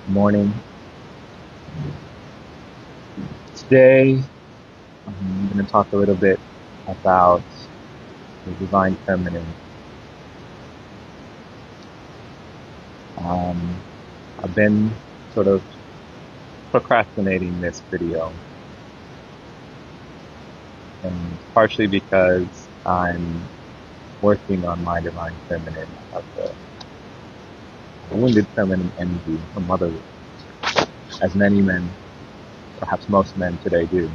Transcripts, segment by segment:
Morning. Today, I'm going to talk a little bit about the divine feminine. Um, I've been sort of procrastinating this video, and partially because I'm working on my divine feminine of the wounded feminine energy from motherhood, as many men, perhaps most men today do.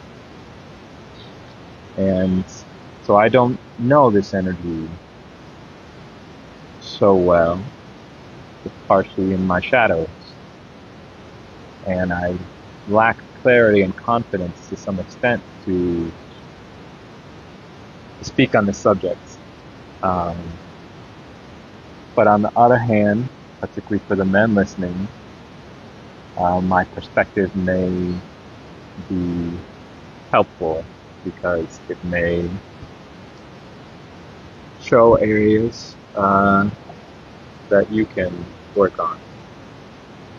And so I don't know this energy so well. It's partially in my shadows, and I lack clarity and confidence to some extent to speak on the subject. Um, but on the other hand, particularly for the men listening, my perspective may be helpful because it may show areas that you can work on,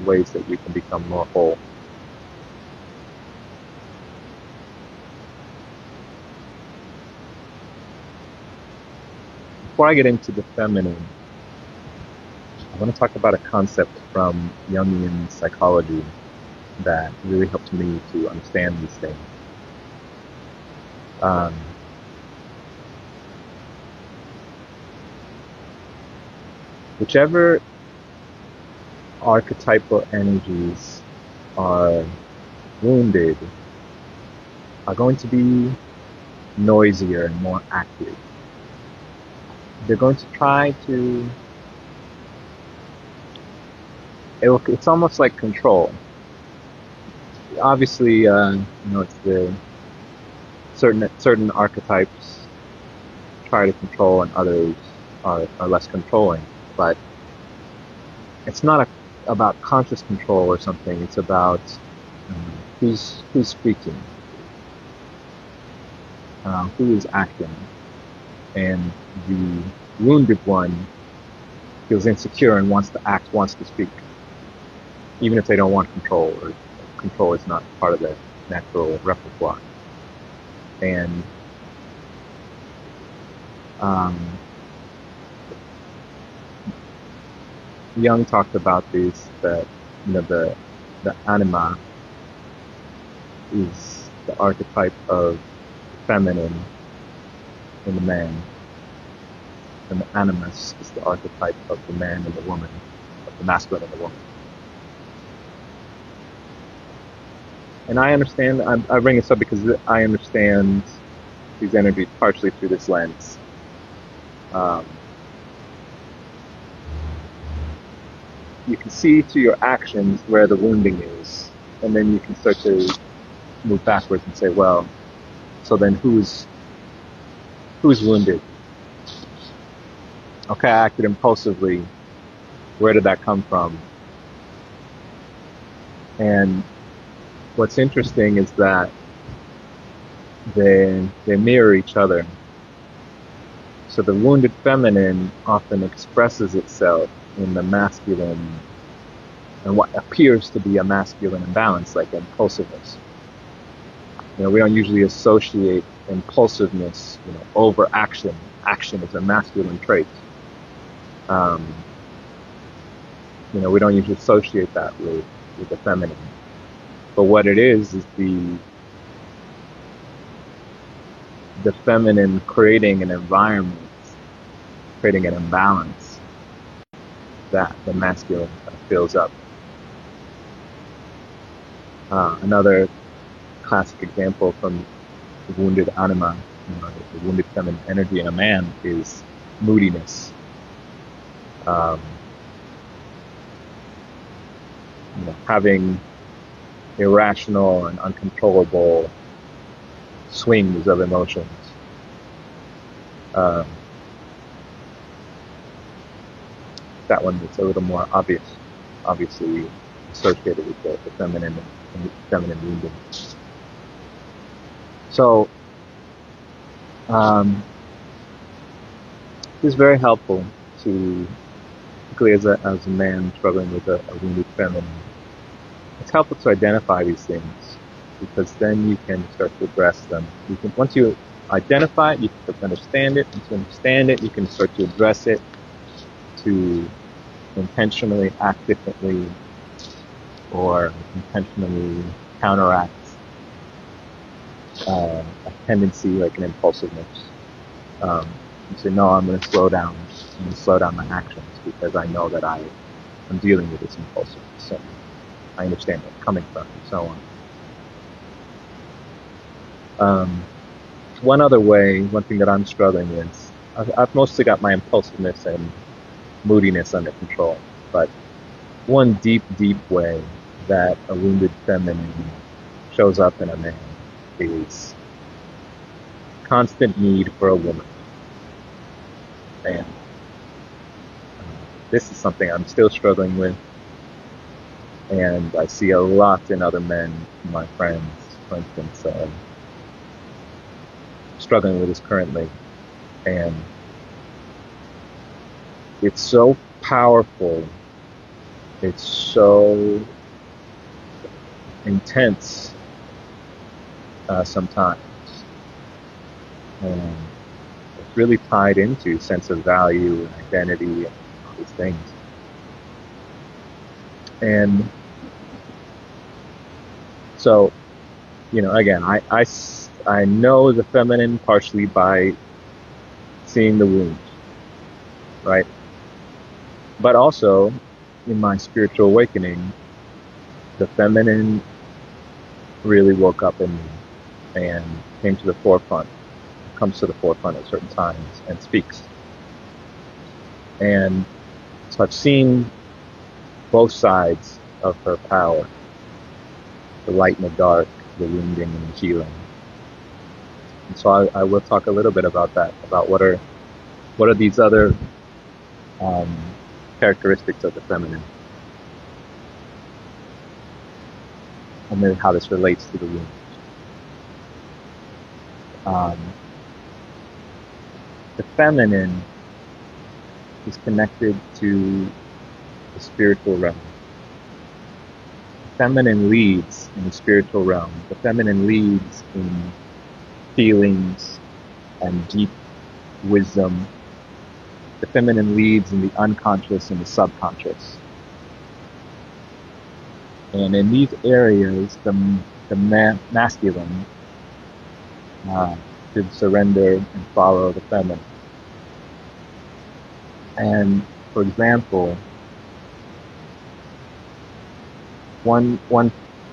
ways that you can become more whole. Before I get into the feminine, I want to talk about a concept from Jungian psychology that really helped me to understand these things. Um, whichever archetypal energies are wounded are going to be noisier and more active. They're going to try to, it's almost like control. Obviously, it's the certain archetypes try to control and others are less controlling. But it's not about conscious control or something. It's about who's speaking, who is acting, and the wounded one feels insecure and wants to act, wants to speak, even if they don't want control, or control is not part of their natural repertoire. And Jung talked about this, that the anima is the archetype of the feminine in the man, and the animus is the archetype of the man and the woman, of the masculine and the woman. And I understand, I bring this up because I understand these energies partially through this lens. You can see through your actions where the wounding is, and then you can start to move backwards and say, well, so then who's wounded? Okay, I acted impulsively. Where did that come from? And what's interesting is that they mirror each other. So the wounded feminine often expresses itself in the masculine, and what appears to be a masculine imbalance, like impulsiveness. We don't usually associate impulsiveness, over action. Action is a masculine trait. We don't usually associate that with the feminine. But what it is the feminine creating an environment, creating an imbalance that the masculine fills up. Another classic example from the wounded anima, the wounded feminine energy in a man, is moodiness. Having irrational and uncontrollable swings of emotions. That one is a little more obviously associated with the feminine and feminine wounding. So, it's very helpful to, particularly as a man struggling with a wounded feminine, It's helpful to identify these things because then you can start to address them. Once you identify it, you can start to understand it. Once you understand it, you can start to address it, to intentionally act differently or intentionally counteract a tendency like an impulsiveness. You say, no, I'm going to slow down. I'm going to slow down my actions because I know that I'm dealing with this impulsiveness. So I understand where it's coming from and so on. One thing that I'm struggling with, I've mostly got my impulsiveness and moodiness under control, but one deep, deep way that a wounded feminine shows up in a man is constant need for a woman. And this is something I'm still struggling with, and I see a lot in other men, my friends, for instance, struggling with this currently. And it's so powerful, it's so intense sometimes, and it's really tied into sense of value and identity and all these things. And so, again, I know the feminine partially by seeing the wound, right? But also, in my spiritual awakening, the feminine really woke up in me and came to the forefront, comes to the forefront at certain times and speaks. And so I've seen both sides of her power, the light and the dark, the wounding and the healing. And so I will talk a little bit about that, about what are these other characteristics of the feminine, and then how this relates to the wound. The feminine is connected to the spiritual realm. The feminine leads in the spiritual realm. The feminine leads in feelings and deep wisdom. The feminine leads in the unconscious and the subconscious. And in these areas, the masculine should surrender and follow the feminine. And for example, one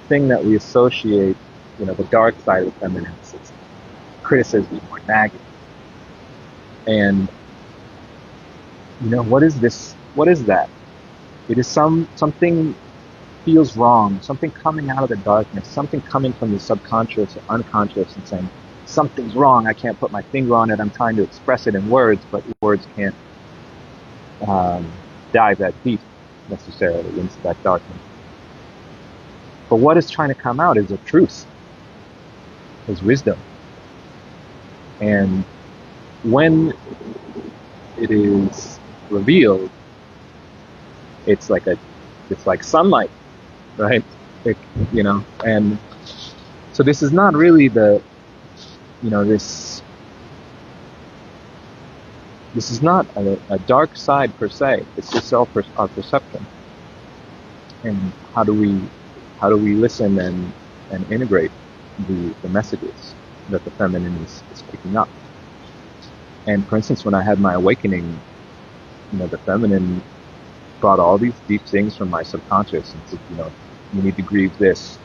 thing that we associate, the dark side of the feminine is criticism or nagging. And what is this? What is that? It is something feels wrong, something coming out of the darkness, something coming from the subconscious or unconscious and saying, something's wrong, I can't put my finger on it, I'm trying to express it in words, but words can't dive that deep necessarily into that darkness. But what is trying to come out is a truth, is wisdom. And when it is revealed, it's like sunlight, right? And so this is not really this is not a dark side per se. It's just our perception. And how do we listen and integrate the messages that the feminine is picking up? And for instance, when I had my awakening, the feminine brought all these deep things from my subconscious and said, you need to grieve this.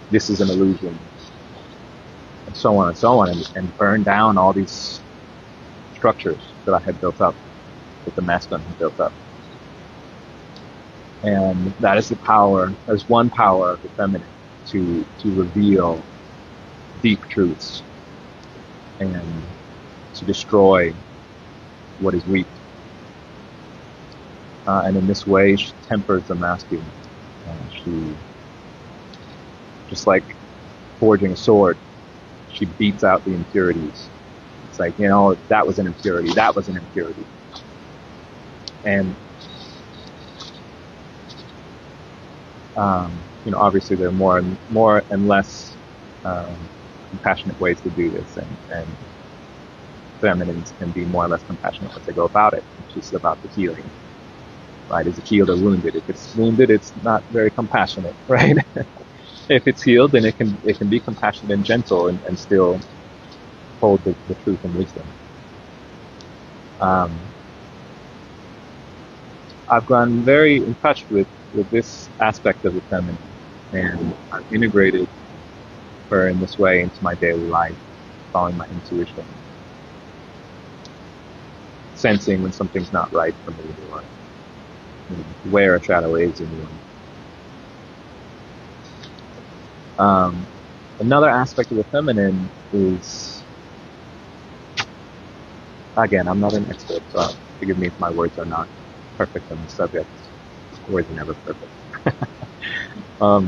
This is an illusion. And so on, and burn down all these structures that I had built up, that the masculine had built up. And that is the power, as one power of the feminine, to reveal deep truths and to destroy what is weak. And in this way, she tempers the masculine. She, just like forging a sword, she beats out the impurities. It's like, that was an impurity, that was an impurity. And Obviously there are more and less um, compassionate ways to do this, and feminines can be more or less compassionate as they go about it, which is about the healing. Right? Is it healed or wounded? If it's wounded, it's not very compassionate, right? If it's healed, then it can be compassionate and gentle, and still hold the truth and wisdom. Um, I've gotten very in touch with this aspect of the feminine, and I've integrated her in this way into my daily life, following my intuition, sensing when something's not right for me, or where a shadow is in you. Another aspect of the feminine is, again, I'm not an expert, so forgive me if my words are not perfect on the subject. Words are never perfect. Are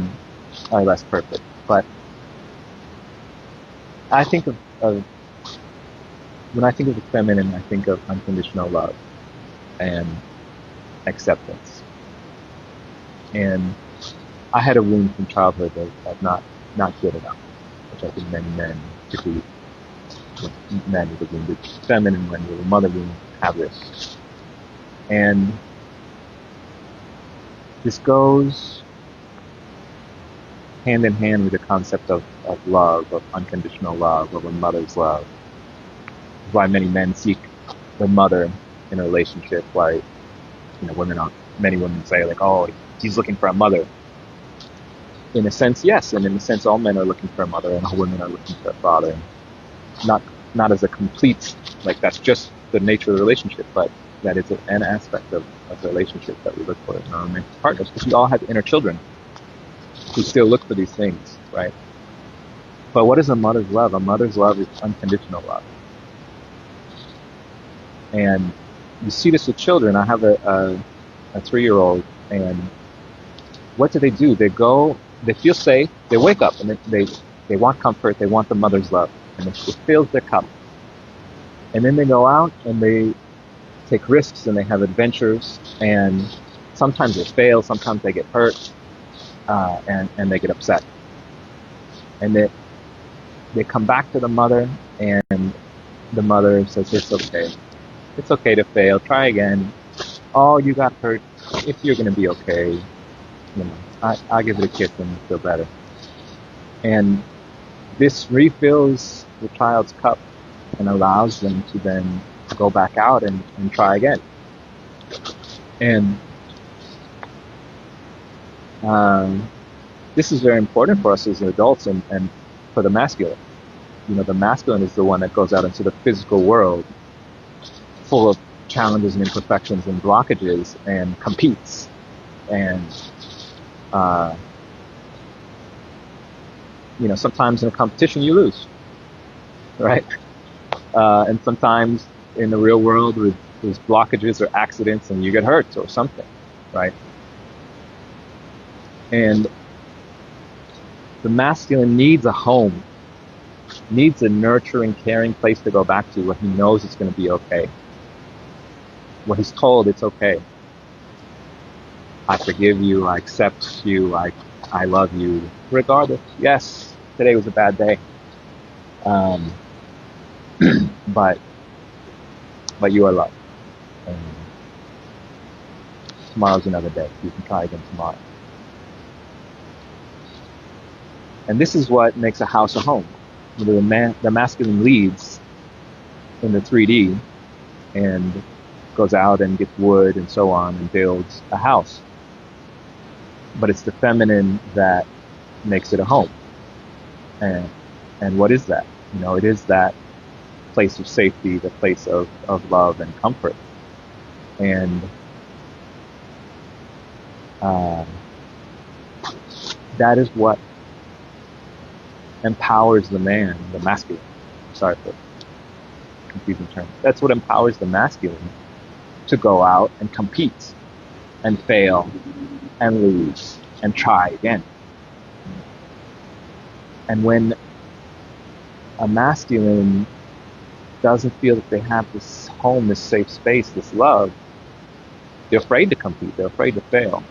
less perfect. But I think of when I think of the feminine, I think of unconditional love and acceptance. And I had a wound from childhood of not good enough, which I think many men, particularly men with a wounded feminine, when with a mother wound, have this. And this goes hand in hand with the concept of love, of unconditional love, of a mother's love. Why many men seek the mother in a relationship. Why many women say like, oh, he's looking for a mother. In a sense, yes, and in a sense, all men are looking for a mother, and all women are looking for a father. Not as a complete, like that's just the nature of the relationship, but that is an aspect of the relationship that we look for in our romantic partners, because we all have inner children who still look for these things, right? But what is a mother's love? A mother's love is unconditional love. And you see this with children. I have a 3-year-old, and what do? They feel safe, they wake up, and they want comfort, they want the mother's love, and it fills their cup. And then they go out and they take risks and they have adventures, and sometimes they fail, sometimes they get hurt, and they get upset. And they come back to the mother, and the mother says, it's okay. It's okay to fail. Try again. Oh, you got hurt. If you're going to be okay, I'll give it a kiss and feel better. And this refills the child's cup and allows them to then go back out and try again. And this is very important for us as adults and for the masculine. The masculine is the one that goes out into the physical world full of challenges and imperfections and blockages and competes. And, sometimes in a competition you lose, right? And sometimes in the real world there's blockages or accidents and you get hurt or something, right? And the masculine needs a home, needs a nurturing, caring place to go back to where he knows it's going to be okay. Where he's told it's okay. I forgive you, I accept you, I love you, regardless. Yes, today was a bad day. But you are loved. And tomorrow's another day. You can try again tomorrow. And this is what makes a house a home. The masculine leads in the 3D and goes out and gets wood and so on and builds a house. But it's the feminine that makes it a home. And what is that? It is that place of safety, the place of love and comfort. And that is what empowers the man, the masculine. Sorry for confusing terms. That's what empowers the masculine to go out and compete and fail and lose and try again. And when a masculine doesn't feel that they have this home, this safe space, this love, they're afraid to compete, they're afraid to fail.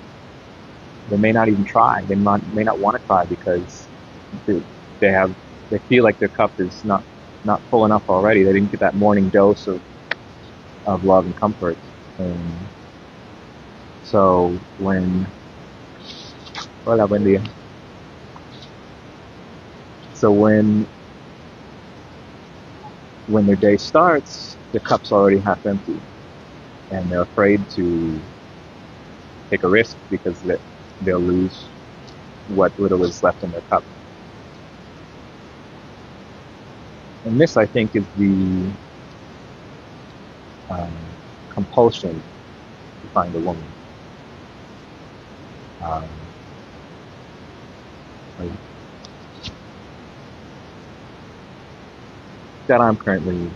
They may not even try. May not want to try because they, they have they feel like their cup is not full enough already. They didn't get that morning dose of love and comfort. And so hola, buen día. So when their day starts, the cup's already half empty, and they're afraid to take a risk because they'll lose what little is left in their cup. And this, I think, is the compulsion to find a woman. Like, that I'm currently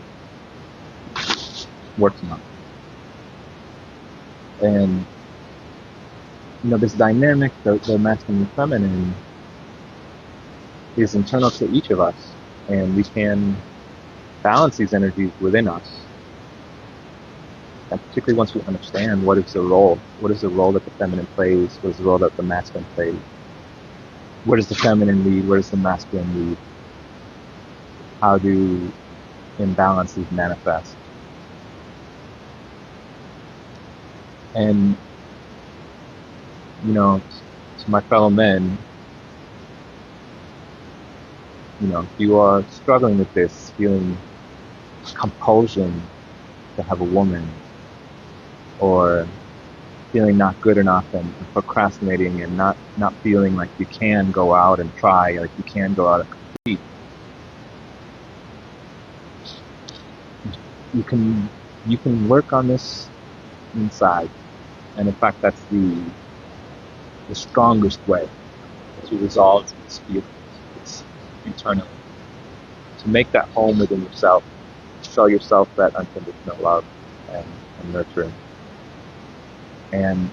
working on. And this dynamic, the masculine and feminine, is internal to each of us, and we can balance these energies within us. And particularly once we understand what is the role that the feminine plays, what is the role that the masculine plays, where does the feminine lead, where does the masculine lead, how do imbalances manifest. And to my fellow men, if you are struggling with this, feeling compulsion to have a woman, or feeling not good enough and procrastinating and not feeling like you can go out and try, like you can go out and compete, you can work on this inside. And in fact, that's the strongest way to resolve these feelings. It's internally. To make that home within yourself, show yourself that unconditional love and nurturing. And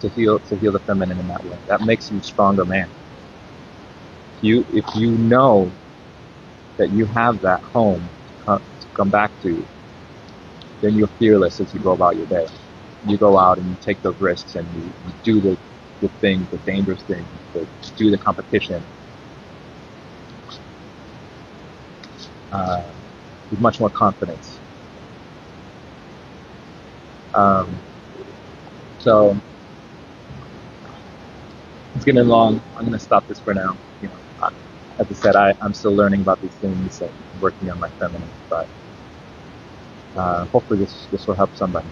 to heal the feminine in that way. That makes you a stronger man. If you know that you have that home to come back to, then you're fearless as you go about your day. You go out and you take those risks, and you do the things, the dangerous things, do the competition with much more confidence. So it's getting long. I'm going to stop this for now. As I said, I'm still learning about these things and working on my feminine, but hopefully this will help somebody.